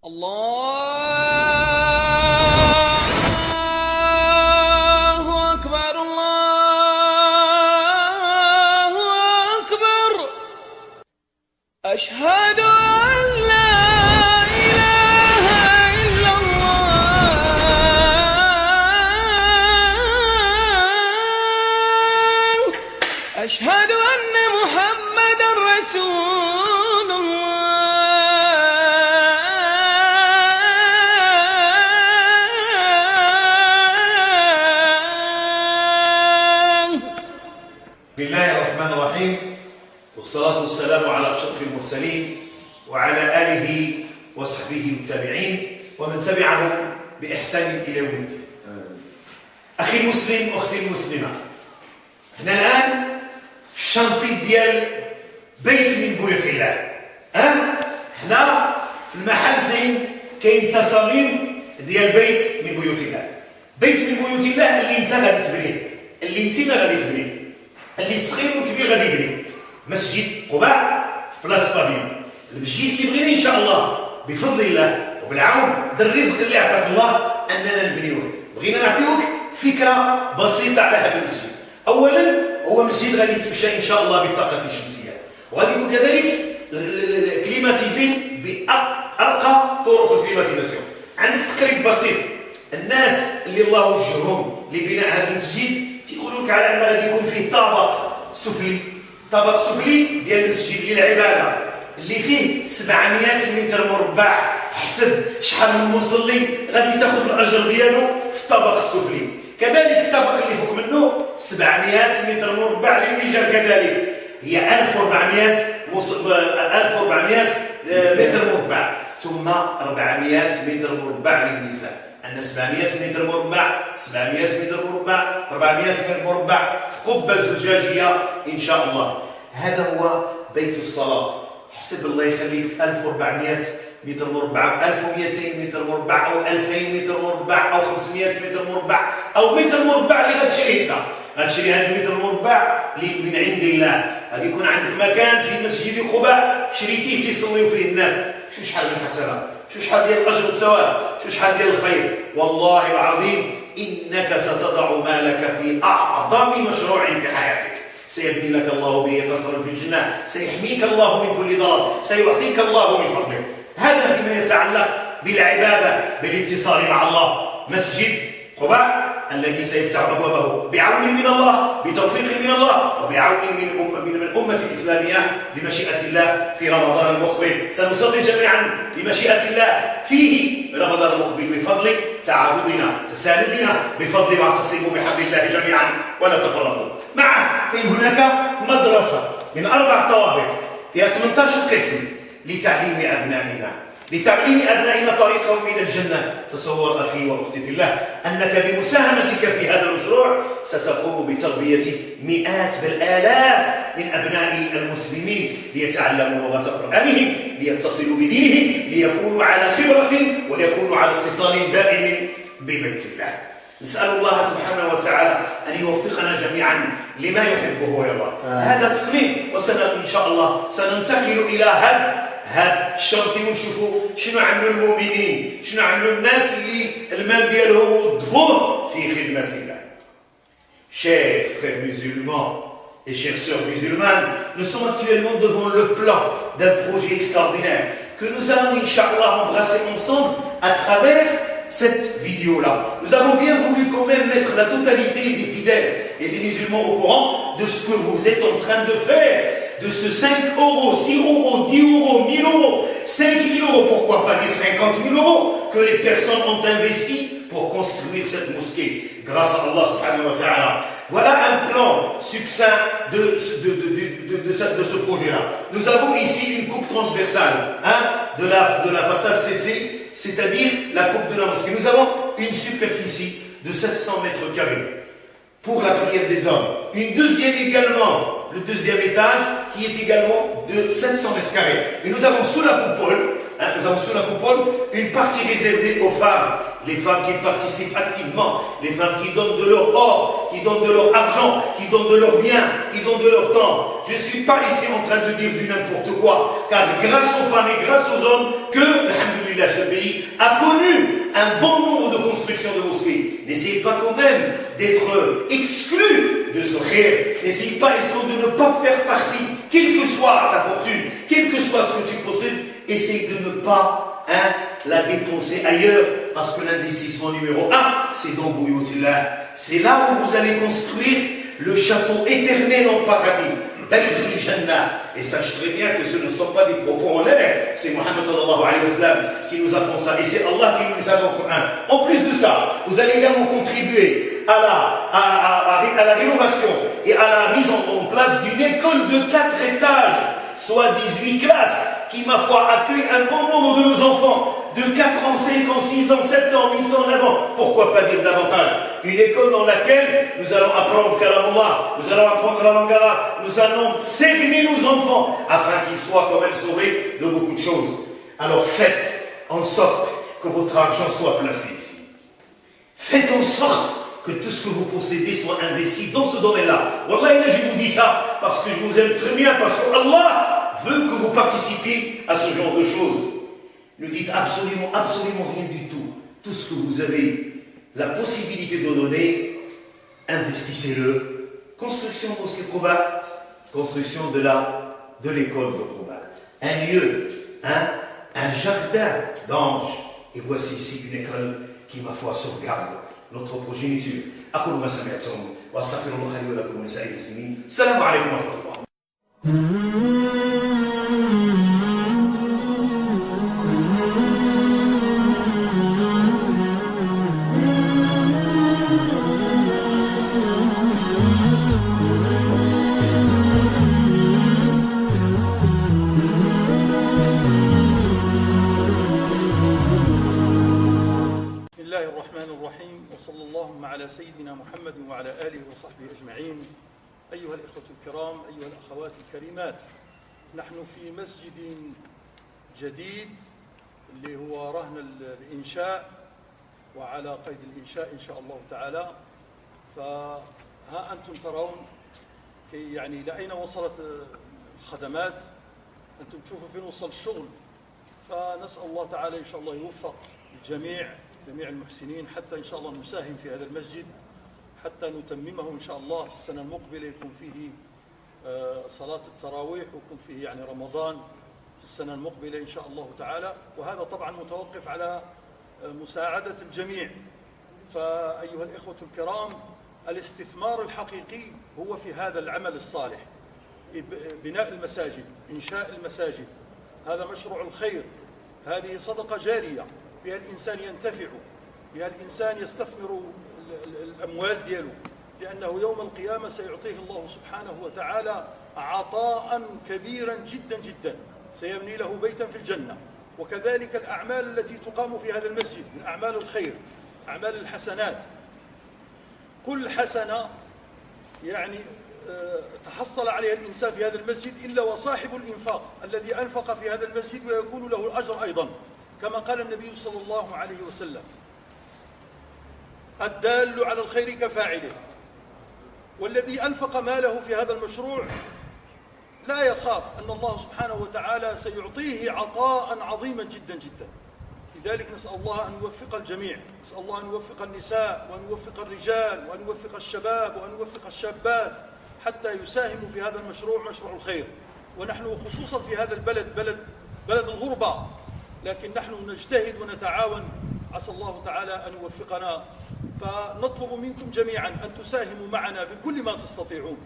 الله أكبر الله أكبر. أشهد أن لا إله إلا الله. أشهد أن محمدا رسول الله. بسم الله الرحمن الرحيم، والصلاة والسلام على أشرف المرسلين وعلى آله وصحبه والتابعين ومن تبعهم بإحسان إلى يوم الدين. أخي المسلم، أختي المسلمة، احنا الآن في الشنطي ديال بيت من بيوت الله. احنا في المحل فين كاين تصاميم ديال بيت من بيوت الله. بيت من بيوت الله اللي انت غادي تبنيه، اللي انت غادي تبنيه، اللي الصغير والكبير غادي يبني. مسجد قباء في بلاصه بابيون، المسجد اللي بغينا ان شاء الله بفضل الله وبالعون بالرزق اللي عطاك الله اننا نبنيوه. بغينا نعطيوك فكره بسيطه على هذا المسجد. اولا هو مسجد غادي يتمشى ان شاء الله بالطاقه الشمسيه، وغادي يكون كذلك كليماتيزي بارقى طرق الكليماتيزاسيون. عندك تقريب بسيط، الناس اللي الله وجههم لبناء هذا المسجد تيقولوا لك على ان غادي يكون فيه طابق سفلي. طابق سفلي ديال المسجد للعباده اللي فيه 700 متر مربع. حسب شحال من مصلي غادي تاخذ الاجر ديالو في الطابق السفلي. كذلك الطابق اللي فوق منه 700 متر مربع للرجال، كذلك هي 1400 متر مربع، ثم 400 متر مربع للنساء. عندنا 700 متر مربع، 700 متر مربع، 400 متر مربع في قبة زجاجية إن شاء الله. هذا هو بيت الصلاة. حسب الله يخليك في 1400 متر مربع أو 1200 متر مربع أو 2000 متر مربع أو 500 متر مربع أو متر مربع اللي غتشري أنت. غتشري هذا المتر مربع من عند الله. غادي يكون عندك مكان في مسجد قباء شريتيه تيصليو فيه الناس. شو شحال من حسنة، شو شحال ديال الاجر والثواب، شو شحال ديال الخير. والله العظيم انك ستضع مالك في اعظم مشروع في حياتك. سيبني لك الله به قصرا في الجنه، سيحميك الله من كل ضرر، سيعطيك الله من فضله. هذا فيما يتعلق بالعباده بالاتصال مع الله. مسجد قباء الذي سيفتح ابوابه بعون من الله، بتوفيق من الله، وبعون من الامه الاسلاميه بمشيئه الله في رمضان المقبل. سنصلي جميعا بمشيئه الله فيه رمضان المقبل بفضل تعاضدنا تساندنا بفضل واعتصموا بحبل الله جميعا ولا تفرقوا. معه كاين هناك مدرسه من 4 طوابق فيها 18 قسم لتعليم أبنائنا طريقهم إلى الجنة. تصور أخي وأختي في الله أنك بمساهمتك في هذا المشروع ستقوم بتربية مئات بل آلاف من أبناء المسلمين ليتعلموا لغة قرآنهم، ليتصلوا بدينهم، ليكونوا على خبرة ويكونوا على اتصال دائم ببيت الله. نسأل الله سبحانه وتعالى أن يوفقنا جميعا لما يحبه ويرضاه. هذا تصميم، إن شاء الله سننتقل إلى هاد الشرطي ونشوفوا شنو عملوا المؤمنين، شنو عملوا الناس اللي المال ديالهم وظفوه في خدمة الله. Chers frères musulmans et chères sœurs musulmanes, nous sommes actuellement devant le plan d'un projet extraordinaire que nous allons, Inch'Allah, embrasser ensemble à travers cette vidéo-là. Nous avons bien voulu quand même mettre la totalité des fidèles et des musulmans au courant de ce que vous êtes en train de faire. De ce 5 euros, 6 euros, 10 euros, 1000 euros, 5000 euros, pourquoi pas dire 50 000 euros, que les personnes ont investi pour construire cette mosquée, grâce à Allah subhanahu wa ta'ala. Voilà un plan succinct de ce projet-là. Nous avons ici une coupe transversale de la façade CC, c'est-à-dire la coupe de la mosquée. Nous avons une superficie de 700 mètres carrés pour la prière des hommes. Une deuxième également, le deuxième étage, qui est également de 700 mètres carrés. Et nous avons sous la coupole, une partie réservée aux femmes. Les femmes qui participent activement, les femmes qui donnent de leur or, qui donnent de leur argent, qui donnent de leurs biens, qui donnent de leur temps. Je ne suis pas ici en train de dire du n'importe quoi, car grâce aux femmes et grâce aux hommes que, alhamdoulilah, ce pays a connu un bon nombre de constructions de mosquées. N'essayez pas quand même d'être exclu de ce khayr. N'essayez pas de ne pas faire partie, quelle que soit ta fortune, quel que soit ce que tu possèdes, essaye de ne pas la dépenser ailleurs, parce que l'investissement numéro 1, c'est dans Buyutillah. C'est là où vous allez construire le château éternel en paradis. Et sache très bien que ce ne sont pas des propos en l'air, c'est Mohammed sallallahu alayhi wa sallam qui nous apprend ça, et c'est Allah qui nous les a dans le Coran. En plus de ça, vous allez également contribuer à la rénovation et à la mise en place d'une école de 4 étages, soit 18 classes, qui, ma foi, accueille un bon nombre de nos enfants, de 4 ans, 5 ans, 6 ans, 7 ans, 8 ans d'avant. Pourquoi pas dire davantage? Une école dans laquelle nous allons apprendre Kalamullah, nous allons apprendre la langue arabe, nous allons cerner nos enfants, afin qu'ils soient quand même sauvés de beaucoup de choses. Alors faites en sorte que votre argent soit placé ici. Faites en sorte que tout ce que vous possédez soit investi dans ce domaine-là. Wallah, là, je vous dis ça parce que je vous aime très bien, parce que Allah veut que vous participiez à ce genre de choses. Ne dites absolument rien du tout. Tout ce que vous avez la possibilité de donner, investissez-le. Construction de Mosquée Quba, construction de l'école de Quba. Un lieu, un jardin d'anges. Et voici ici une école qui, ma foi, sauvegarde notre progéniture. أقول ما سمعتم وأستغفر الله لي ولكم ولسائر المسلمين. السلام عليكم ورحمة الله. وصلى اللهم على سيدنا محمد وعلى آله وصحبه أجمعين. أيها الإخوة الكرام، أيها الأخوات الكريمات، نحن في مسجد جديد اللي هو رهن الإنشاء وعلى قيد الإنشاء إن شاء الله تعالى. فها أنتم ترون يعني لأين وصلت الخدمات، أنتم تشوفوا فين وصل الشغل. فنسأل الله تعالى إن شاء الله يوفق جميع المحسنين حتى إن شاء الله نساهم في هذا المسجد حتى نتممه إن شاء الله في السنة المقبلة، يكون فيه صلاة التراويح ويكون فيه يعني رمضان في السنة المقبلة إن شاء الله تعالى. وهذا طبعا متوقف على مساعدة الجميع. فأيها الإخوة الكرام، الاستثمار الحقيقي هو في هذا العمل الصالح، بناء المساجد، إنشاء المساجد. هذا مشروع الخير، هذه صدقة جارية بها الإنسان ينتفع، بها الإنسان يستثمر الأموال دياله، لأنه يوم القيامة سيعطيه الله سبحانه وتعالى عطاء كبيرا جدا جدا، سيبني له بيتا في الجنة. وكذلك الأعمال التي تقام في هذا المسجد من أعمال الخير، أعمال الحسنات، كل حسنة يعني تحصل عليها الإنسان في هذا المسجد إلا وصاحب الإنفاق الذي أنفق في هذا المسجد ويكون له الأجر أيضا، كما قال النبي صلى الله عليه وسلم: الدال على الخير كفاعله. والذي أنفق ماله في هذا المشروع لا يخاف أن الله سبحانه وتعالى سيعطيه عطاء عظيما جدا جدا. لذلك نسأل الله أن يوفق الجميع، نسأل الله أن يوفق النساء وأن يوفق الرجال وأن يوفق الشباب وأن يوفق الشابات حتى يساهموا في هذا المشروع، مشروع الخير. ونحن خصوصا في هذا البلد بلد الغربة، لكن نحن نجتهد ونتعاون، عسى الله تعالى أن يوفقنا. فنطلب منكم جميعا أن تساهموا معنا بكل ما تستطيعون،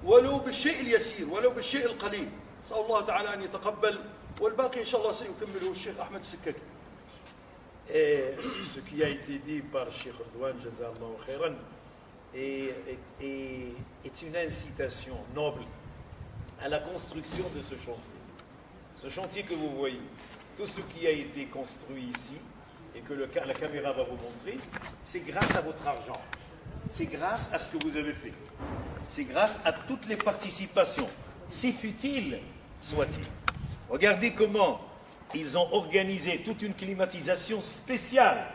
ولو بالشيء اليسير ولو بالشيء القليل. نسأل الله تعالى أن يتقبل، والباقي إن شاء الله سيكمله الشيخ أحمد السكاكي. Ce qui a été dit par Cheikh Redouane, Jazallahu Khairan, est une incitation noble à la construction de ce chantier. Ce chantier que vous voyez, tout ce qui a été construit ici, et que la caméra va vous montrer, c'est grâce à votre argent. C'est grâce à ce que vous avez fait. C'est grâce à toutes les participations, si futiles soient-ils. Regardez comment ils ont organisé toute une climatisation spéciale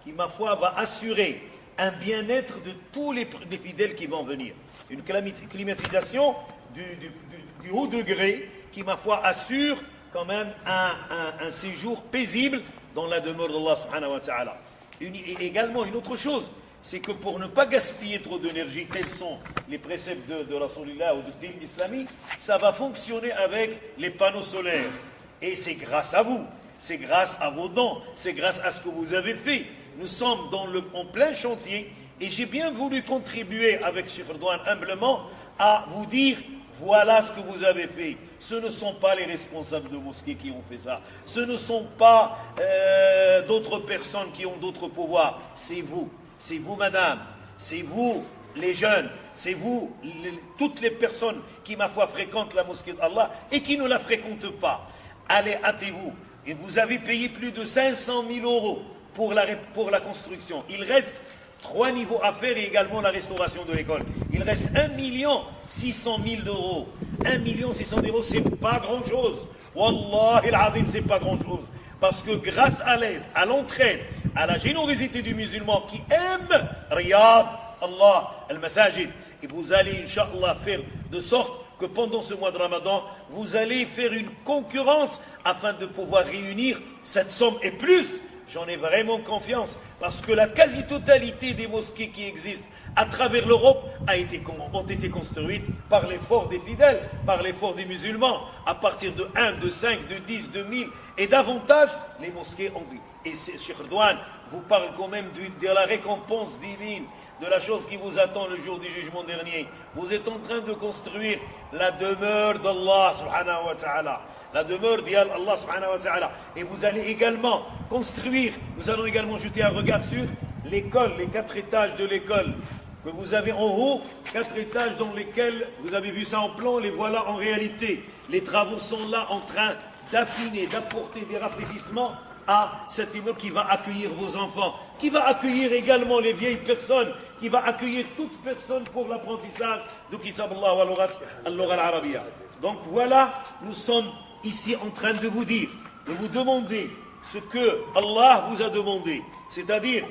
qui, ma foi, va assurer un bien-être de tous les fidèles qui vont venir. Une climatisation du haut degré qui, ma foi, assure quand même un séjour paisible dans la demeure d'Allah subhanahu wa ta'ala. Et également, une autre chose, c'est que pour ne pas gaspiller trop d'énergie, tels sont les préceptes de Rasulullah ou du style islamique, ça va fonctionner avec les panneaux solaires. Et c'est grâce à vous, c'est grâce à vos dons, c'est grâce à ce que vous avez fait. Nous sommes en plein chantier et j'ai bien voulu contribuer avec Cheikh Redouane humblement à vous dire voilà ce que vous avez fait. Ce ne sont pas les responsables de mosquées qui ont fait ça. Ce ne sont pas d'autres personnes qui ont d'autres pouvoirs. C'est vous. C'est vous, madame. C'est vous, les jeunes. C'est vous, toutes les personnes qui, ma foi, fréquentent la mosquée d'Allah et qui ne la fréquentent pas. Allez, hâtez-vous. Et vous avez payé plus de 500 000 euros pour la construction. Il reste 3 niveaux à faire et également la restauration de l'école. Il reste 1 600 000 euros. 1 600 000 euros, c'est pas grand-chose. Wallahi al-azim, c'est pas grand-chose. Parce que grâce à l'aide, à l'entraide, à la générosité du musulman qui aime Riyad, Allah, al-Masajid, et vous allez, Inch'Allah, faire de sorte que pendant ce mois de Ramadan, vous allez faire une concurrence afin de pouvoir réunir cette somme et plus. J'en ai vraiment confiance parce que la quasi-totalité des mosquées qui existent à travers l'Europe ont été construites par l'effort des fidèles, par l'effort des musulmans. À partir de 1, de 5, de 10, de 1000 et davantage, les mosquées ont dit. Et Cheikh Redouane vous parle quand même de la récompense divine, de la chose qui vous attend le jour du jugement dernier. Vous êtes en train de construire la demeure d'Allah subhanahu wa ta'ala. La demeure d'Allah subhanahu wa ta'ala. Et vous allez également construire, nous allons également jeter un regard sur l'école, les 4 étages de l'école que vous avez en haut, 4 étages dans lesquels vous avez vu ça en plan, les voilà en réalité. Les travaux sont là en train d'affiner, d'apporter des rafraîchissements à cet immeuble qui va accueillir vos enfants, qui va accueillir également les vieilles personnes, qui va accueillir toute personne pour l'apprentissage de Kitab Allah wa al-Lugha al-Arabiyya. Donc voilà, nous sommes ici en train de vous dire, de vous demander ce que Allah vous a demandé. C'est-à-dire,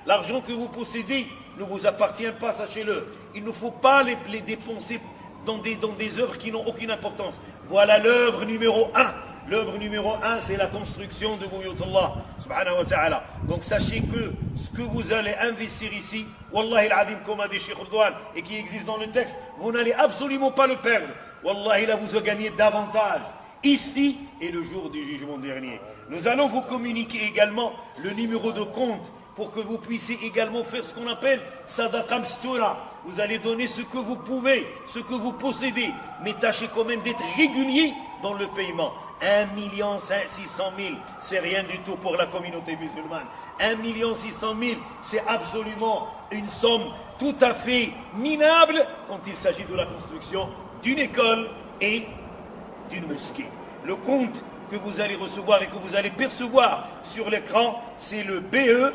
l'argent que vous possédez ne vous appartient pas, sachez-le. Il ne faut pas les dépenser dans des œuvres qui n'ont aucune importance. Voilà l'œuvre numéro 1. L'œuvre numéro 1, c'est la construction de Buyutullah, subhanahu wa ta'ala. Donc sachez que ce que vous allez investir ici, Wallahi al-Adim, comme a dit Cheikh Redouane, et qui existe dans le texte, vous n'allez absolument pas le perdre. Wallahi, là, vous gagnez davantage, ici et le jour du jugement dernier. Nous allons vous communiquer également le numéro de compte pour que vous puissiez également faire ce qu'on appelle Sadaqa Mstoura. Vous allez donner ce que vous pouvez, ce que vous possédez, mais tâchez quand même d'être régulier dans le paiement. 1 600 000, c'est rien du tout pour la communauté musulmane. 1 600 000, c'est absolument une somme tout à fait minable quand il s'agit de la construction d'une école et d'une mosquée. Le compte que vous allez recevoir et que vous allez percevoir sur l'écran, c'est le BE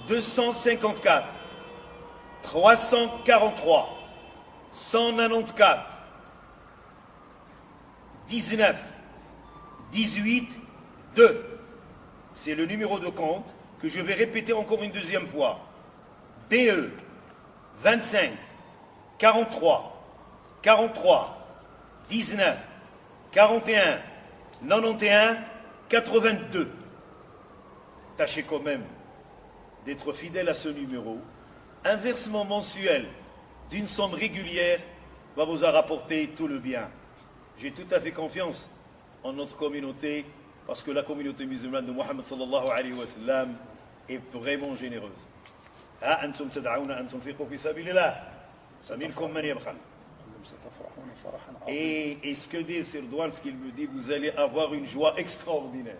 254 343 194 19 18 2. C'est le numéro de compte que je vais répéter encore une deuxième fois. BE 25 43 43 19 41 91 82. Tâchez quand même d'être fidèle à ce numéro. Un versement mensuel d'une somme régulière va vous rapporter tout le bien. J'ai tout à fait confiance en notre communauté parce que la communauté musulmane de Muhammad sallallahu alayhi wa sallam est vraiment généreuse. أنتم تدعون أن تنفقوا في سبيل الله فمنكم من يبخل. Et ce que dit Cheikh Redouane, ce qu'il me dit, vous allez avoir une joie extraordinaire.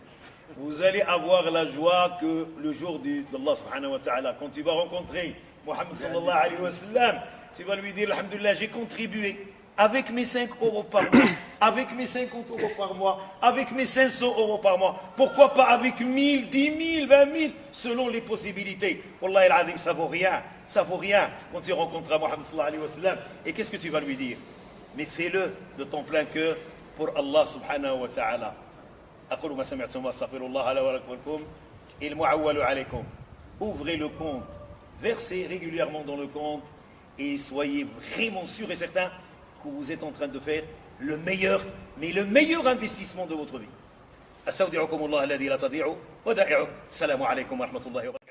Vous allez avoir la joie que le jour d'Allah subhanahu wa ta'ala, quand tu vas rencontrer Muhammad sallallahu alayhi wa sallam, tu vas lui dire, alhamdulillah, j'ai contribué avec mes 5 euros par mois, avec mes 50 euros par mois, avec mes 500 euros par mois. Pourquoi pas avec 1000, 10 000, 20 000, selon les possibilités. Wallahi al-Adim, ça vaut rien. Ça vaut rien quand tu rencontreras Muhammad sallallahu alayhi wa sallam. Et qu'est-ce que tu vas lui dire? Mais fais-le de ton plein cœur pour Allah subhanahu wa ta'ala. أقول ما سمعتم وأستغفر الله لي ولكم المعول عليكم. Ouvrez le compte, versez régulièrement dans le compte et soyez vraiment sûrs et certains que vous êtes en train de faire le meilleur, mais le meilleur investissement de votre vie. أستودعكم الله الذي لا تضيع ودائعه. السلام عليكم ورحمة الله وبركاته.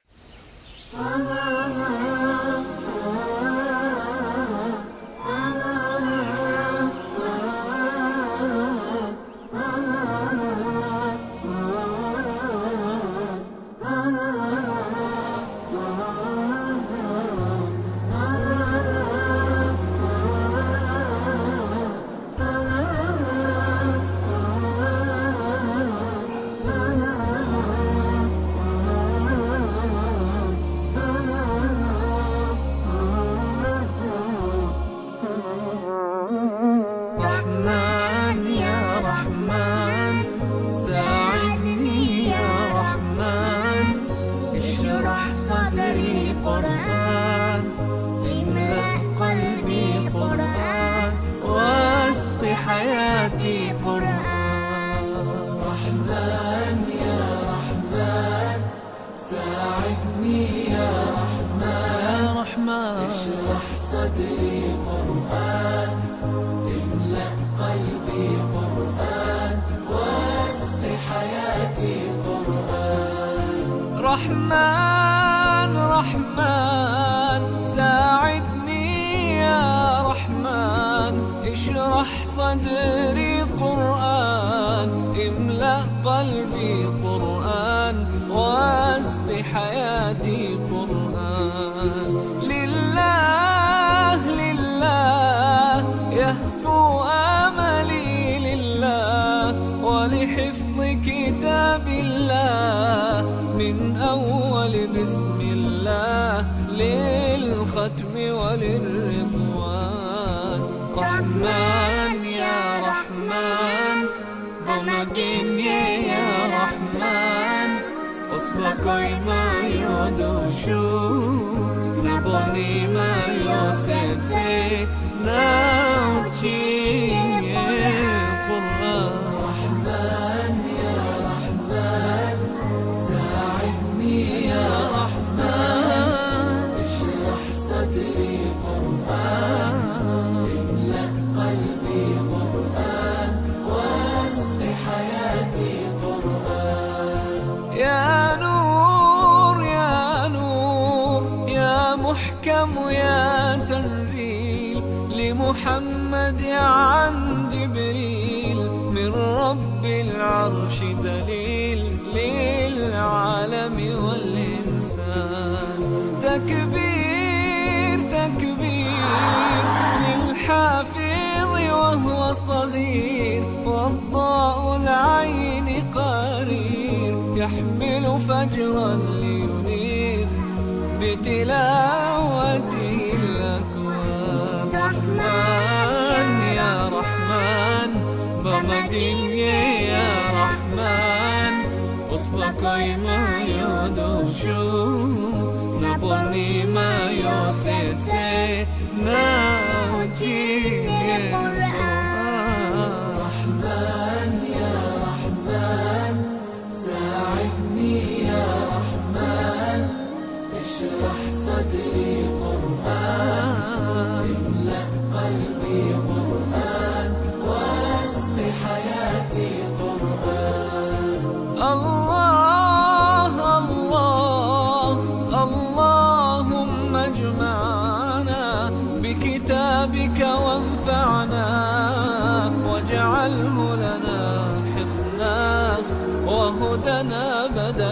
رحمن يا رحمن ساعدني يا رحمن اشرح صدري قرآن املأ قلبي قرآن واسق حياتي قرآن رحمن يا رحمن ساعدني يا رحمن اشرح صدري قرآن املأ قلبي قرآن واسق حياتي قرآن رحمن رحمن ساعدني يا رحمن اشرح صدري قرآن املأ قلبي قرآن واسق حياتي قرآن لله لله يهفو آملي لله ولحفظ كتاب الله من أول بسم الله للختم وللرضوان رحمن يا رحمن بمجيني يا رحمن أصبحي ما يدوشو نبني ما يوسيتي ناوتشيني قرآن رحمن يا رحمن ساعدني يا رحمن اشرح صدري قرآن املأ قلبي قرآن واسق حياتي قرآن يا نور يا نور يا محكم يا تنزيل لمحمد عن جبريل من رب العرش دليل للعالم والإنسان تكبير تكبير للحافظ وهو صغير والضاء العين قرير يحمل فجرا لينير بتلاوته الأكوان رحمن يا رحمن بمجيني يا رحمن أصبحي ما يدوشو نبني ما يوسيتي ناوتيني رحمن يا رحمن ساعدني يا رحمن اشرح صدري قرآن املأ قلبي قرآن واسق حياتي قرآن الله الله اللهم اجمعنا بكتابك وانفعنا واجعله لنا حصنا وهدنا أبدا